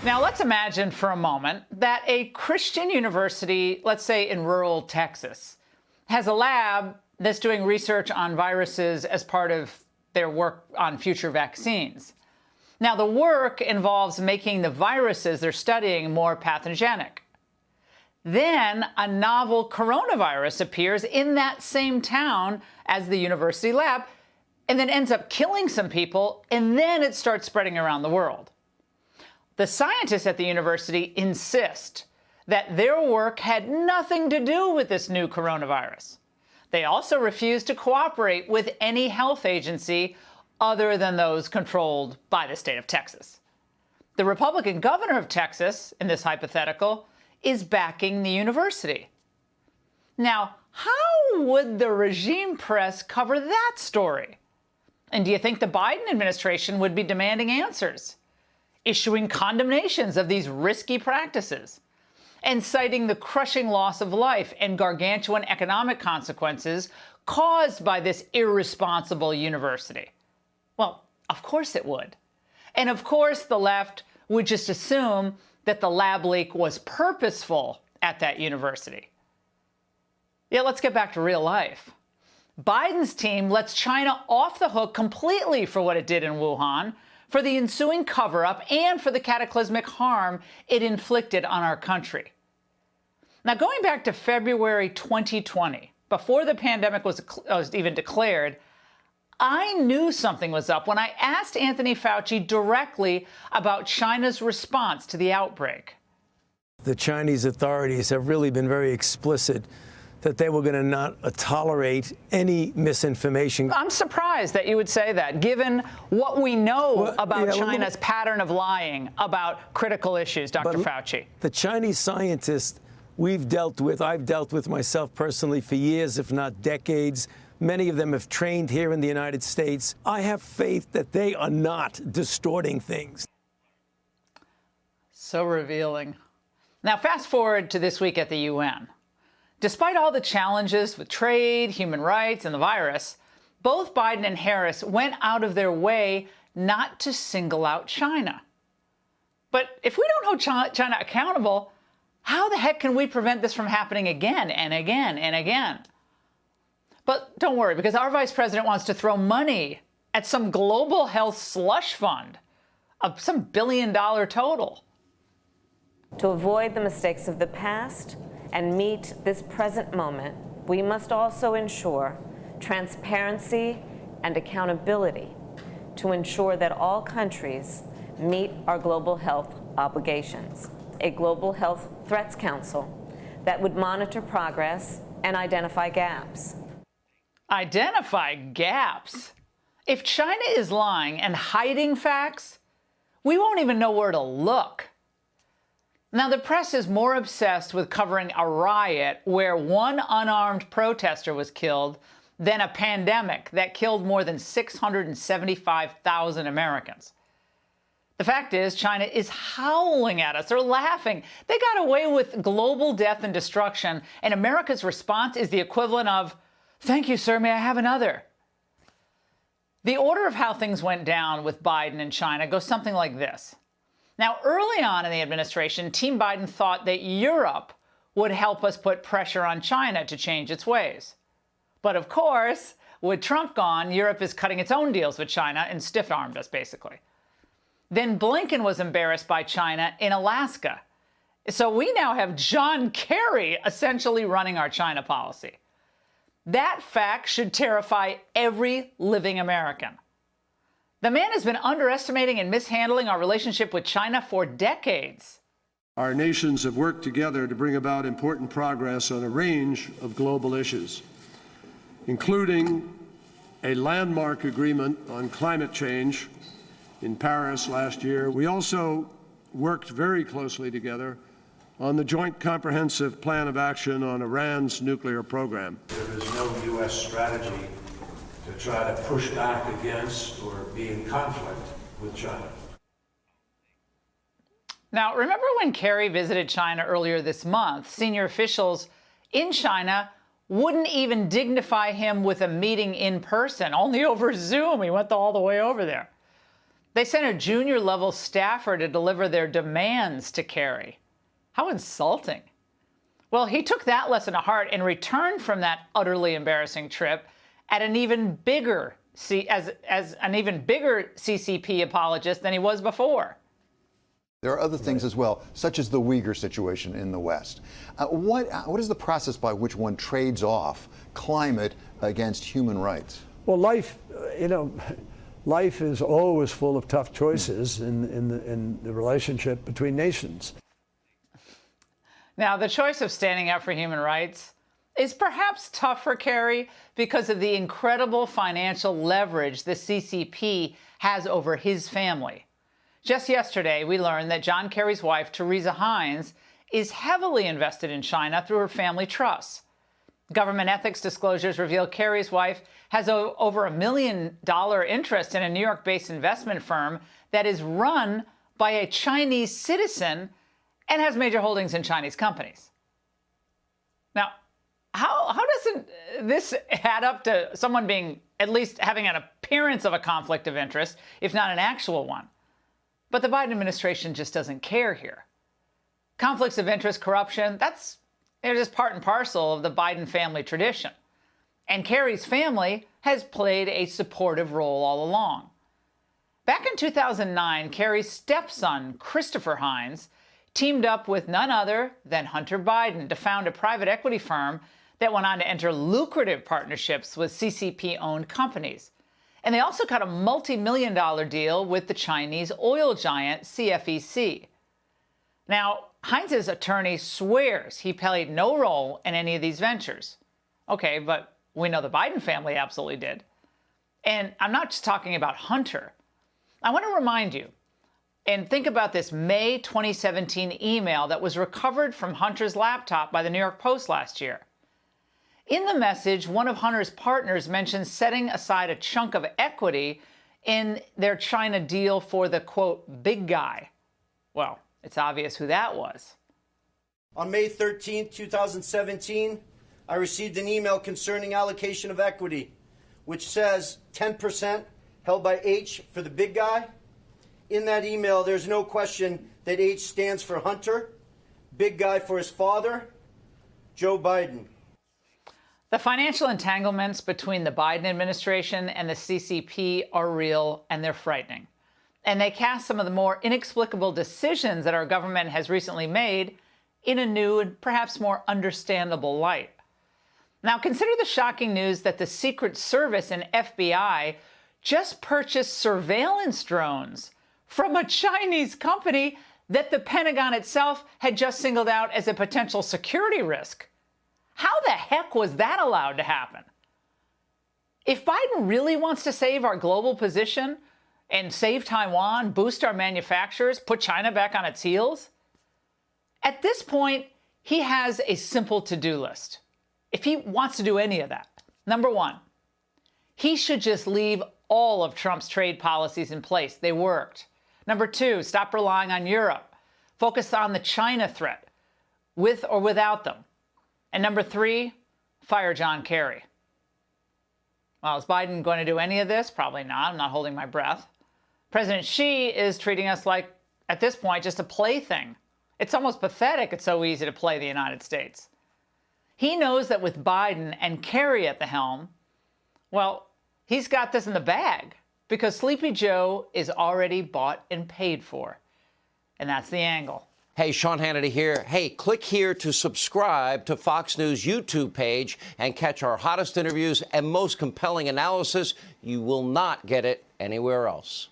Now, let's imagine for a moment that a Christian university, let's say in rural Texas, has a lab that's doing research on viruses as part of their work on future vaccines. Now, the work involves making the viruses they're studying more pathogenic. Then a novel coronavirus appears in that same town as the university lab and then ends up killing some people, and then it starts spreading around the world. The scientists at the university insist that their work had nothing to do with this new coronavirus. They also refuse to cooperate with any health agency other than those controlled by the state of Texas. The Republican governor of Texas, in this hypothetical, is backing the university. Now, how would the regime press cover that story? And do you think the Biden administration would be demanding answers, issuing condemnations of these risky practices, and citing the crushing loss of life and gargantuan economic consequences caused by this irresponsible university? Well, of course it would. And of course the left would just assume that the lab leak was purposeful at that university. Yeah, let's get back to real life. Biden's team lets China off the hook completely for what it did in Wuhan, for the ensuing cover-up, and for the cataclysmic harm it inflicted on our country. Now, going back to February 2020, before the pandemic was even declared, I knew something was up when I asked Anthony Fauci directly about China's response to the outbreak. The Chinese authorities have really been very explicit that they were going to not tolerate any misinformation. I'm surprised that you would say that, given what we know about China's pattern of lying about critical issues, Dr. Fauci. The Chinese scientists I've dealt with myself personally for years, if not decades. Many of them have trained here in the United States. I have faith that they are not distorting things. So revealing. Now, fast forward to this week at the UN. Despite all the challenges with trade, human rights, and the virus, both Biden and Harris went out of their way not to single out China. But if we don't hold China accountable, how the heck can we prevent this from happening again and again and again? But don't worry, because our vice president wants to throw money at some global health slush fund of some $1 billion total. To avoid the mistakes of the past and meet this present moment, we must also ensure transparency and accountability to ensure that all countries meet our global health obligations. A Global Health Threats Council that would monitor progress and identify gaps. Identify gaps? If China is lying and hiding facts, we won't even know where to look. Now, the press is more obsessed with covering a riot where one unarmed protester was killed than a pandemic that killed more than 675,000 Americans. The fact is, China is howling at us. They're laughing. They got away with global death and destruction, and America's response is the equivalent of, "Thank you, sir, may I have another?" The order of how things went down with Biden and China goes something like this. Now, early on in the administration, Team Biden thought that Europe would help us put pressure on China to change its ways. But of course, with Trump gone, Europe is cutting its own deals with China and stiff-armed us, basically. Then Blinken was embarrassed by China in Alaska. So we now have John Kerry essentially running our China policy. That fact should terrify every living American. The man has been underestimating and mishandling our relationship with China for decades. Our nations have worked together to bring about important progress on a range of global issues, including a landmark agreement on climate change in Paris last year. We also worked very closely together on the Joint Comprehensive Plan of Action on Iran's nuclear program. There is no U.S. strategy to try to push back against or be in conflict with China. Now, remember when Kerry visited China earlier this month? Senior officials in China wouldn't even dignify him with a meeting in person, only over Zoom. He went all the way over there. They sent a junior-level staffer to deliver their demands to Kerry. How insulting. Well, he took that lesson to heart and returned from that utterly embarrassing trip at an even bigger as an even bigger CCP apologist than he was before. There are other things as well, such as the Uyghur situation in the West. What is the process by which one trades off climate against human rights? Well, life, life is always full of tough choices in the relationship between nations. Now, the choice of standing up for human rights is perhaps tough for Kerry because of the incredible financial leverage the CCP has over his family. Just yesterday, we learned that John Kerry's wife, Teresa Heinz, is heavily invested in China through her family trusts. Government ethics disclosures reveal Kerry's wife has over $1 million interest in a New York-based investment firm that is run by a Chinese citizen and has major holdings in Chinese companies. Now, how doesn't this add up to someone being at least having an appearance of a conflict of interest, if not an actual one? But the Biden administration just doesn't care here. Conflicts of interest, corruption, they're just part and parcel of the Biden family tradition. And Kerry's family has played a supportive role all along. Back in 2009, Kerry's stepson, Christopher Heinz, teamed up with none other than Hunter Biden to found a private equity firm that went on to enter lucrative partnerships with CCP-owned companies. And they also cut a multi-million-dollar deal with the Chinese oil giant CFEC. Now, Heinz's attorney swears he played no role in any of these ventures. Okay, but we know the Biden family absolutely did. And I'm not just talking about Hunter. I want to remind you, and think about this May 2017 email that was recovered from Hunter's laptop by the New York Post last year. In the message, one of Hunter's partners mentions setting aside a chunk of equity in their China deal for the, quote, big guy. Well, it's obvious who that was. On May 13, 2017, I received an email concerning allocation of equity, which says 10% held by H for the big guy. In that email, there's no question that H stands for Hunter, big guy for his father, Joe Biden. The financial entanglements between the Biden administration and the CCP are real, and they're frightening. And they cast some of the more inexplicable decisions that our government has recently made in a new and perhaps more understandable light. Now, consider the shocking news that the Secret Service and FBI just purchased surveillance drones from a Chinese company that the Pentagon itself had just singled out as a potential security risk. How the heck was that allowed to happen? If Biden really wants to save our global position and save Taiwan, boost our manufacturers, put China back on its heels, at this point, he has a simple to-do list. If he wants to do any of that, number one, he should just leave all of Trump's trade policies in place. They worked. Number two, stop relying on Europe. Focus on the China threat, with or without them. And number three, fire John Kerry. Well, is Biden going to do any of this? Probably not. I'm not holding my breath. President Xi is treating us like, at this point, just a plaything. It's almost pathetic it's so easy to play the United States. He knows that with Biden and Kerry at the helm, well, he's got this in the bag because Sleepy Joe is already bought and paid for. And that's the angle. Hey, Sean Hannity here. Hey, click here to subscribe to Fox News YouTube page and catch our hottest interviews and most compelling analysis. You will not get it anywhere else.